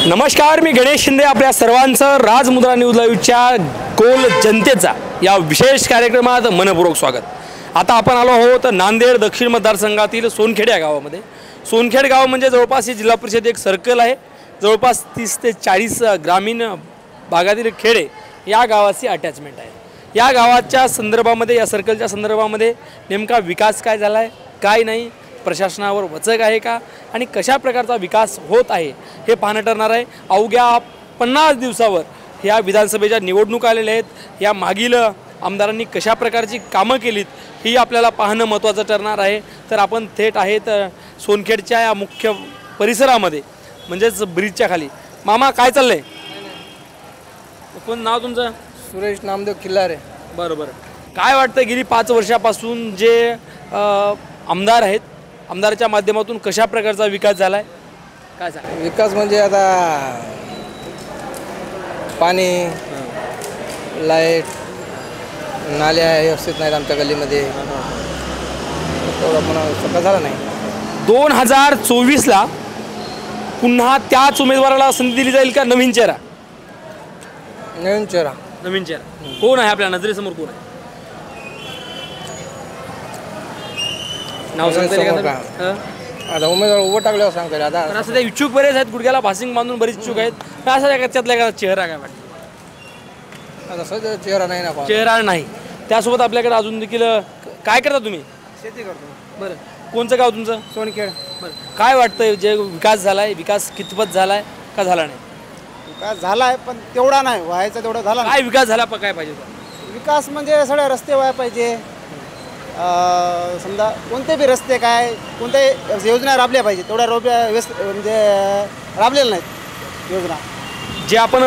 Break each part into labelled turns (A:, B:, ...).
A: नमस्कार, मी गणेश शिंदे. आपल्या सर्वांचं राजमुद्रा न्यूज लाईव्हच्या गोल जनतेचा या विशेष कार्यक्रमात मनपूर्वक स्वागत. आता आपण आलो आहोत नांदेड दक्षिण मतदारसंघातील सोनखेड या गावामध्ये. सोनखेड गाव म्हणजे जवळपास ही जिल्हा परिषद एक सर्कल आहे. जवळपास 30 ते 40 ग्रामीण भागातील खेडे या गावाची अटॅचमेंट आहे. या गावाच्या संदर्भामध्ये, या सर्कलच्या संदर्भामध्ये नेमका विकास काय झाला आहे, काय नाही, प्रशासनावर वचक आहे का आणि कशा प्रकारचा विकास होत आहे हे पाहणं ठरणार आहे. अवघ्या 50 दिवसावर ह्या विधानसभेच्या निवडणूक आलेल्या आहेत. या मागील आमदारांनी कशा प्रकारची कामं केलीत ही आपल्याला पाहणं महत्त्वाचं ठरणार आहे. तर आपण थेट आहेत सोनखेडच्या या मुख्य परिसरामध्ये, म्हणजेच ब्रिजच्या खाली. मामा, काय चाललंय? कोण नाव तुमचं?
B: सुरेश नामदेव किल्लारे.
A: बरोबर. काय वाटतं गेली 5 वर्षापासून जे आमदार आहेत, आमदाराच्या माध्यमातून कशा प्रकारचा विकास झाला आहे? काय सांगा?
B: विकास म्हणजे आता पाणी, लाईट, नाल्या व्यवस्थित नाहीत आमच्या गल्लीमध्ये. तेवढा पुन्हा सगळं झालं नाही.
A: 2024ला पुन्हा त्याच उमेदवाराला संधी दिली जाईल का नवीन चेहरा?
B: नवीन चेहरा.
A: नवीन चेहरा कोण आहे आपल्या नजरेसमोर? कोण आहे? नाव सांगता येईल का?
B: आता उमेदवार उभं टाकल्यावर सांगता येईल. आता
A: असं ते इच्छुक बरेच आहेत, गुडघ्याला भासिंग बांधून बरेच इच्छुक आहेत. असं त्यातला एखादा चेहरा काय वाटतं?
B: आता सध्या चेहरा नाही ना.
A: चेहरा नाही. त्यासोबत आपल्याकडे अजून देखील काय करता तुम्ही?
B: शेती करतो.
A: बरं. कोणचं गाव तुमचं?
B: सोनखेड.
A: बरं. काय वाटतं, जे विकास झाला आहे, विकास कितपत झाला आहे का झाला नाही?
B: विकास झाला आहे पण तेवढा नाही व्हायचा, तेवढा झाला.
A: काय विकास झाला काय पाहिजे?
B: विकास म्हणजे सगळे रस्ते व्हायला पाहिजे. समजा कोणते बी रस्ते, काय कोणत्याही योजना राबल्या पाहिजे. तेवढ्या म्हणजे राबलेल्या नाहीत योजना.
A: जे आपण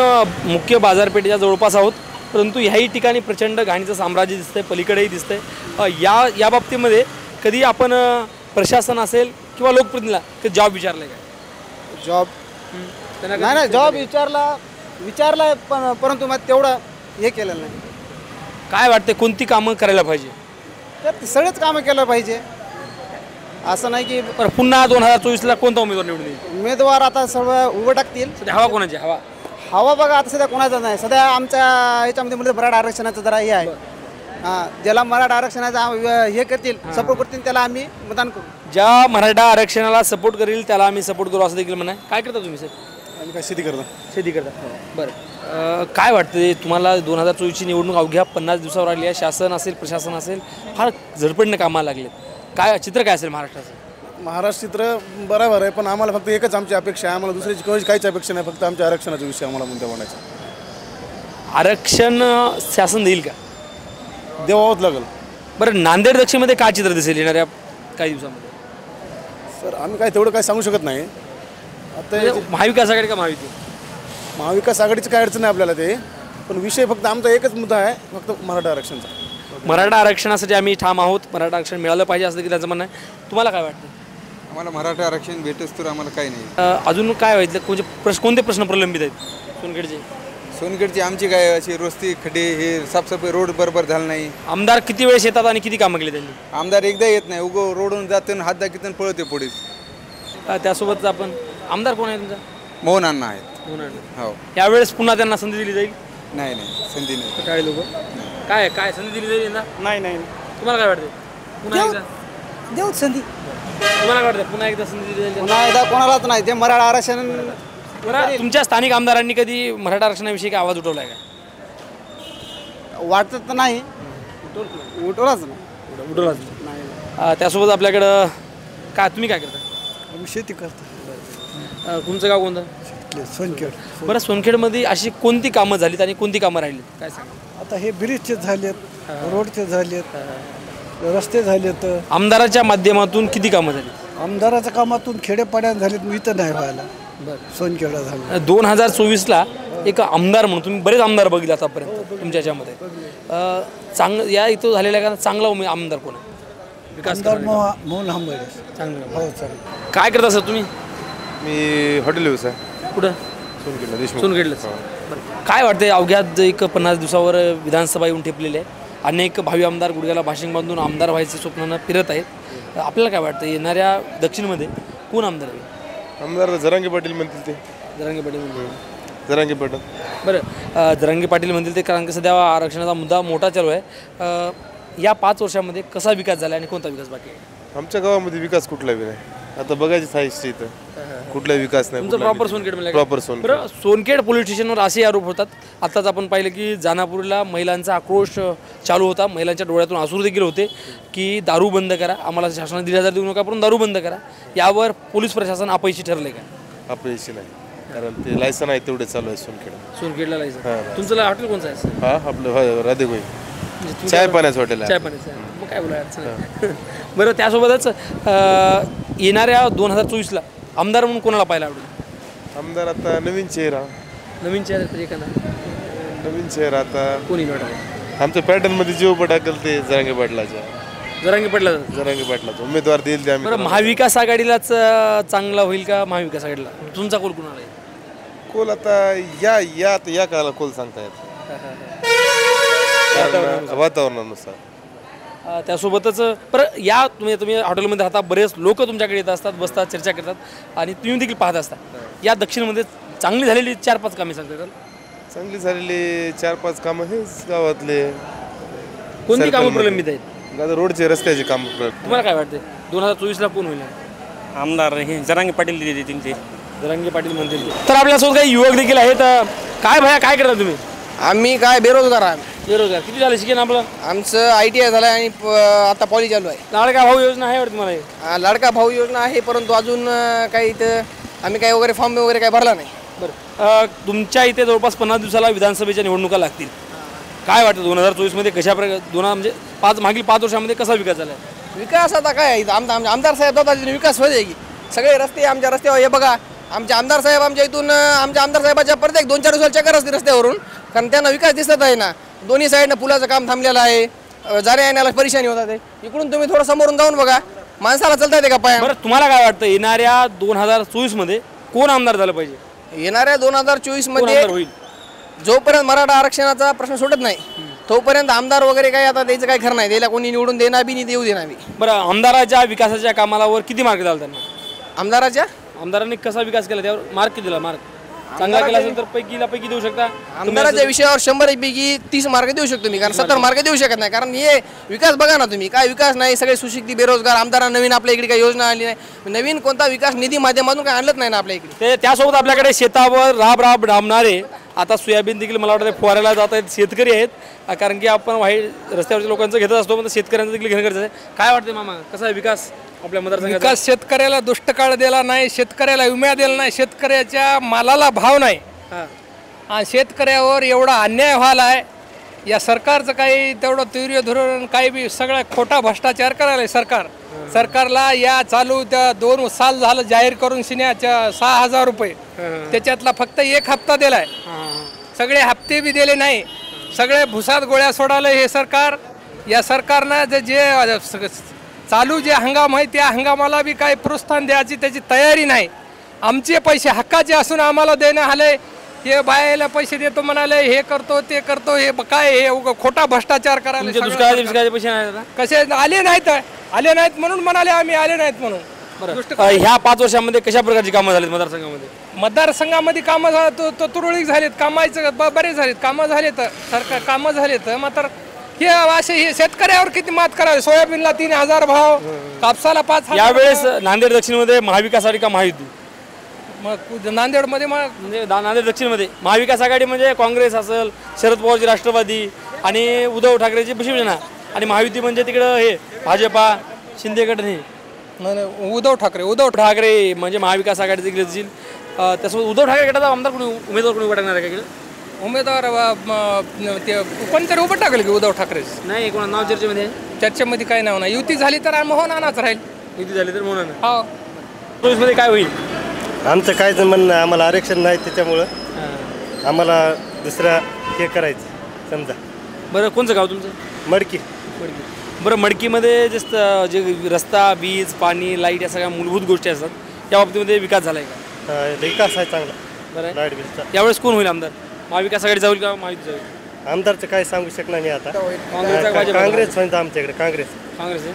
A: मुख्य बाजारपेठेच्या जवळपास आहोत, परंतु ह्याही ठिकाणी प्रचंड घाणीचं साम्राज्य दिसतंय, पलीकडेही दिसतंय. या बाबतीमध्ये कधी आपण प्रशासन असेल किंवा लोकप्रतिनिधीला ते जॉब विचारले काय?
B: जॉब नाही, जॉब विचारला पण परंतु मग तेवढं हे केलेलं नाही.
A: काय वाटतं, कोणती कामं करायला पाहिजे?
B: तर सगळेच कामं केलं पाहिजे. असं नाही की
A: पण पुन्हा 2024ला कोणता उमेदवार निवडून येईल?
B: उमेदवार आता सर्व उभं टाकतील.
A: सध्या हवा कोणाची?
B: हवा बघा आता सध्या कोणाचा नाही. सध्या आमच्या ह्याच्यामध्ये मराठा आरक्षणाचं जरा हे आहे. हां, ज्याला मराठा आरक्षणाचा हे करतील, सपोर्ट करतील, त्याला आम्ही मतदान करू.
A: ज्या मराठा आरक्षणाला सपोर्ट करेल त्याला आम्ही सपोर्ट करू असं देखील म्हणा. काय करता तुम्ही? सर,
B: आम्ही काय शेती करतो.
A: शेती करता. बरं. काय वाटतं तुम्हाला? 2024ची निवडणूक अवघ्या 50 दिवसावर आली आहे. शासन असेल, प्रशासन असेल, फार झडपडणं कामाला लागलेत. काय चित्र काय असेल महाराष्ट्राचं?
C: महाराष्ट्र चित्र बरोबर आहे, पण आम्हाला फक्त एकच आमची अपेक्षा आहे. आम्हाला दुसऱ्याची काहीच अपेक्षा नाही. फक्त आमच्या आरक्षणाचा विषय आम्हाला मुद्दा म्हणायचा.
A: आरक्षण शासन देईल का?
C: देवावंच लागेल.
A: बरं, नांदेड दक्षिणमध्ये काय चित्र दिसेल येणाऱ्या काही दिवसामध्ये?
C: सर, आम्ही काय तेवढं काय सांगू शकत नाही. आता
A: महाविकास आघाडी का महायुती?
C: महाविकास आघाडीची काय अडचण आहे आपल्याला ते, पण विषय फक्त आमचा एकच मुद्दा आहे, फक्त मराठा आरक्षणचा.
A: मराठा आरक्षणासाठी आम्ही ठाम आहोत. मराठा आरक्षण मिळालं पाहिजे असं की त्याचं म्हणणं आहे. तुम्हाला काय वाटतं?
D: आम्हाला मराठा आरक्षण भेटच तर आम्हाला काही नाही.
A: अजून काय व्हायचं? कोणते प्रश्न प्रलंबित आहेत सोनखेडचे?
D: सोनखेडची आमची काय अशी रस्ते, खड्डे, हे साफसफाई, रोड बरोबर झालं नाही.
A: आमदार किती वेळेस येतात आणि किती कामं केली त्यांनी?
D: आमदार एकदा येत नाही, उगं रोडून जातं, हात दाखवतं, पळते पुढे.
A: त्यासोबत आपण आमदार कोण आहे तुमचा?
D: मोहन अण्णा आहेत. हो.
A: यावेळेस पुन्हा त्यांना संधी दिली जाईल?
D: नाही, संधी नाही.
A: काय लोक काय संधी दिली जाईल ना?
B: नाही.
A: तुम्हाला काय वाटतं? पुन्हा एकदा
B: देऊ संधी.
A: तुम्हाला काय वाटतं पुन्हा एकदा संधी दिली जाईल?
B: पुन्हा एकदा कोणालाच नाही. ते मराठा आरक्षण.
A: बरं, तुमच्या स्थानिक आमदारांनी कधी मराठा आरक्षणाविषयी काय आवाज उठवलाय का?
B: वाटत तर नाही, उठवलाच नाही.
A: त्यासोबत आपल्याकडं काय, तुम्ही काय करता?
B: आम्ही शेती करतो.
A: तुमचं गाव कोणतं?
B: सोनखेड.
A: बरं, सोनखेडमध्ये अशी कोणती कामं झालीत आणि कोणती कामं राहिली काय सांगा?
B: आता हे ब्रिजचे झालेत, रोडचे झालेत, रस्ते झालेत.
A: आमदाराच्या माध्यमातून किती कामं झाली?
B: आमदाराच्या कामातून खेडेपाड्यात झालेत, इथं नाही व्हायला. सोनखेडला झालं.
A: 2024ला एक आमदार म्हणून तुम्ही बरेच आमदार बघितले आतापर्यंत तुमच्या याच्यामध्ये, या इथं झालेल्या का चांगला आमदार कोण आहे? विकास
B: मोहन हंबळे.
A: चांगलं.
B: हो, चालेल.
A: काय करता सर तुम्ही?
E: मी हॉटेल व्यवसाय.
A: कुठं?
E: सोनखेडला.
A: सोनखेडलाच. काय वाटतं अवघ्यात एक 50 दिवसावर विधानसभा येऊन ठेपलेली आहे. अनेक भावी आमदार गुडघ्याला भाषण बांधून आमदार व्हायचे स्वप्नानं फिरत आहेत. आपल्याला काय वाटतं येणाऱ्या दक्षिणमध्ये कोण आमदार आहे?
E: आमदार जरांगे पाटील म्हणतील ते.
A: जरांगे पाटील म्हणतील.
E: जरांगे पाटील.
A: बरं जरांगे पाटील म्हणतील ते कारण की सध्या आरक्षणाचा मुद्दा मोठा चालू आहे. या 5 वर्षामध्ये कसा विकास झाला आणि कोणता विकास बाकी आहे?
E: आमच्या गावामध्ये विकास कुठला बी नाही. आता बघायचं आहे इथं कुठला विकास नाही.
A: तुमचं प्रॉपर सोनखेड म्हणजे
E: प्रॉपर सोनखेड.
A: बरं सोनखेड पोलीस स्टेशनवर असे आरोप होतात. आत्ताच आपण पाहिलं की जानापूरला महिलांचा आक्रोश चालू होता. महिलांच्या डोळ्यातून अश्रू देखील होते की दारू बंद करा, आम्हाला शासनाने 1,500 देऊ नका, पण दारू बंद करा. यावर पोलीस प्रशासन अपयशी ठरले का?
E: अपयशी नाही, कारण ते लायसन आहे तेवढे चालू आहे सोनखेड.
A: सोनखेडला लायसन. तुमचं हॉटेल कोणचं आहे?
E: हा आपलं राधेगोई चाय पाण्याचं हॉटेल आहे.
A: चाय पाण्याचं. मग काय बोला अडचण नाही. बरं त्यासोबतच येणाऱ्या 2024ला आमदार म्हणून कोणाला पाहायला आवडेल?
E: आमदार आता नवीन चेहरा.
A: नवीन चेहरा एखादा
E: नवीन चेहरा आता
A: कोणी वाटत?
E: आमच्या पॅटर्नमध्ये जीव टाकल ते जरांगे पाटलाच्या.
A: जरांगे पाटला.
E: जरांगे पाटलाचा उमेदवार देईल ते आम्ही.
A: बरं महाविकास आघाडीलाच चांगला होईल का महाविकास आघाडीला? तुमचा कोल कुणाला आहे?
E: कोल आता या काळाला कोल सांगता येत वातावरणानुसार.
A: त्यासोबतच बरं या तुम्ही हॉटेलमध्ये राहता, बरेच लोक तुमच्याकडे येत असतात, बसतात, चर्चा करतात आणि तुम्ही देखील पाहत असता. या दक्षिणमध्ये चांगली झालेली 4-5 कामे सांगता.
E: चांगली झालेली 4-5 कामं हेच गावातले.
A: कोणती कामं प्रलंबित आहेत?
E: रोडचे रस्त्याचे काम.
A: तुम्हाला काय वाटते 2024ला कोण होईल
F: आमदार? हे जरांगे पाटील देतील ते.
A: जरांगे पाटील म्हणतील. तर आपल्यासोबत काही युवक देखील आहेत. काय भया काय करता तुम्ही?
G: आम्ही काय बेरोजगार आहे.
A: बेरोजगार. किती झालं शिक्षण आपलं?
G: आमचं ITI झालं आहे आणि आता पॉली चालू आहे.
A: लाडका भाऊ योजना आहे वाटतं तुम्हाला?
G: लाडका भाऊ योजना आहे, परंतु अजून काही इथं आम्ही काही वगैरे फॉर्म वगैरे काही भरला नाही.
A: बरं तुमच्या इथे जवळपास 50 दिवसाला विधानसभेच्या निवडणुका लागतील. काय वाटतं 2024मध्ये कशा प्रकारे मागील 5 वर्षामध्ये कसा विकास झाला?
G: विकास आता काय आहे, आमदार साहेब होता विकास होते की सगळे रस्ते आमच्या रस्त्यावर. हे बघा आमचे आमदार साहेब आमच्या इथून आमच्या आमदार साहेबाच्या प्रत्येक 2-4 दिवसाला चक्कर असते रस्त्यावरून, कारण त्यांना विकास दिसत आहे ना. दोन्ही साईडनं पुलाचं काम थांबलेलं आहे, जाण्या येण्याला परेशानी होतात. इकडून तुम्ही थोडं समोरून जाऊन बघा, माणसाला चालता येते का पाया?
A: बरं तुम्हाला काय वाटतं येणाऱ्या 2024मध्ये कोण आमदार झालं पाहिजे?
G: येणाऱ्या 2024 मध्ये
A: होईल
G: जोपर्यंत मराठा आरक्षणाचा प्रश्न सुटत नाही तोपर्यंत आमदार वगैरे काही आता त्याचं काही खरं नाही. त्याला कोणी निवडून देणार बी नाही, देऊ देणार बी.
A: बरं आमदाराच्या विकासाच्या कामावर किती मार्क द्याल त्यांना?
G: आमदारांनी
A: कसा विकास केला त्यावर मार्क किती दिला? मार्क चांगला केला असेल तर पैकी देऊ शकता.
G: आमदाराच्या विषयावर 100 पैकी 30 मार्क देऊ शकतो मी, कारण 70 मार्क देऊ शकत नाही. कारण हे विकास बघा ना तुम्ही, काय विकास नाही. सगळे सुशिक्षित बेरोजगार. आमदारांना नवीन आपल्या इकडे काही योजना आली नाही. नवीन कोणता विकास निधी माध्यमातून काय आणलंच नाही ना आपल्या इकडे.
A: ते त्यासोबत आपल्याकडे शेतावर राब डांबणारे आता सोयाबीन देखील मला वाटतं फवारायला जात आहेत शेतकरी आहेत. कारण की आपण वाईट रस्त्यावरच्या लोकांचं घेतच असतो, पण शेतकऱ्यांचं देखील घेणं गरजेचं आहे. काय वाटतं मामा कसा आहे विकास आपल्या मतदारसंघात?
H: विकास शेतकऱ्याला दुष्टकाळ दिला नाही, शेतकऱ्याला विमा दिला नाही, शेतकऱ्याच्या मालाला भाव नाही आणि शेतकऱ्यावर एवढा अन्याय व्हायला आहे. या सरकारचं काही तेवढं तीव्र धोरण काही बी सगळा खोटा भ्रष्टाचार करायला सरकार. सरकारला या चालू त्या 2 साल झालं जाहीर करून सिन्याच्या 6,000 रुपये, त्याच्यातला फक्त 1 हप्ता दिलाय. सगळे हप्ते बी दिले नाही, सगळे भुसात गोळ्या सोडायला हे सरकार. या सरकारनं जे चालू जे हंगाम आहे त्या हंगामाला बी काही प्रोत्साहन द्यायची त्याची तयारी नाही. आमचे पैसे हक्काचे असून आम्हाला देणं आले. हे बायाला पैसे देतो म्हणाले, हे करतो ते करतो. हे काय हे खोटा भ्रष्टाचार करायला.
A: दुष्काळाचे पैसे नाही
H: कसे आले नाहीत म्हणून म्हणाले आम्ही आले नाहीत म्हणून.
A: ह्या 5 वर्षामध्ये कशा प्रकारची कामं झालीत मतदारसंघामध्ये?
H: मतदारसंघामध्ये कामं तुरळक झालेत. कामाचं बरेच झालेत, कामं झालेत, सरकार कामं झालेत. मात्र हे असे हे शेतकऱ्यावर किती मात करावे. सोयाबीनला 3,000 भाव, कापसाला 5,000.
A: यावेळेस नांदेड दक्षिणमध्ये महाविकास आघाडी का महायुती?
H: मग नांदेडमध्ये
A: म्हणजे नांदेड दक्षिणमध्ये महाविकास आघाडी म्हणजे काँग्रेस असेल, शरद पवारची राष्ट्रवादी आणि उद्धव ठाकरेची शिवसेना, आणि महायुती म्हणजे तिकडं हे भाजपा शिंदे गट. हे
H: उद्धव
A: ठाकरे म्हणजे महाविकास आघाडी देखील असतील. त्यासोबत उद्धव ठाकरे गटाचा आमदार उमेदवार कोणी उभा टाकणार आहे का?
H: उमेदवार ते कोणतरी उभं टाकलं की उद्धव ठाकरे
A: नाही. कोणा नाव चर्चेमध्ये?
H: चर्चेमध्ये काय नाव नाही. युती झाली तर मोहन नानाच राहील.
A: युती झाली तर मोहन.
H: हो.
A: 24मध्ये काय होईल?
I: आमचं कायच म्हणणं, आम्हाला आरक्षण नाही त्याच्यामुळं आम्हाला दुसरा हे करायचं समजा.
A: बरं कोणचं गाव तुमचं?
I: मडकी.
A: बरं मडकीमध्ये जे रस्ता, वीज, पाणी, लाईट या सगळ्या मूलभूत गोष्टी असतात, त्या बाबतीमध्ये विकास झाला आहे का?
I: विकास आहे चांगला.
A: बरं
I: लाईट बिलचा.
A: यावेळेस कोण होईल आमदार? महाविकास आघाडी जाईल का महायुती जाईल?
I: आमदारचं काय सांगू शकणार नाही आता.
A: काँग्रेस
I: काँग्रेस म्हणतो आमच्याकडे. काँग्रेस
A: आहे.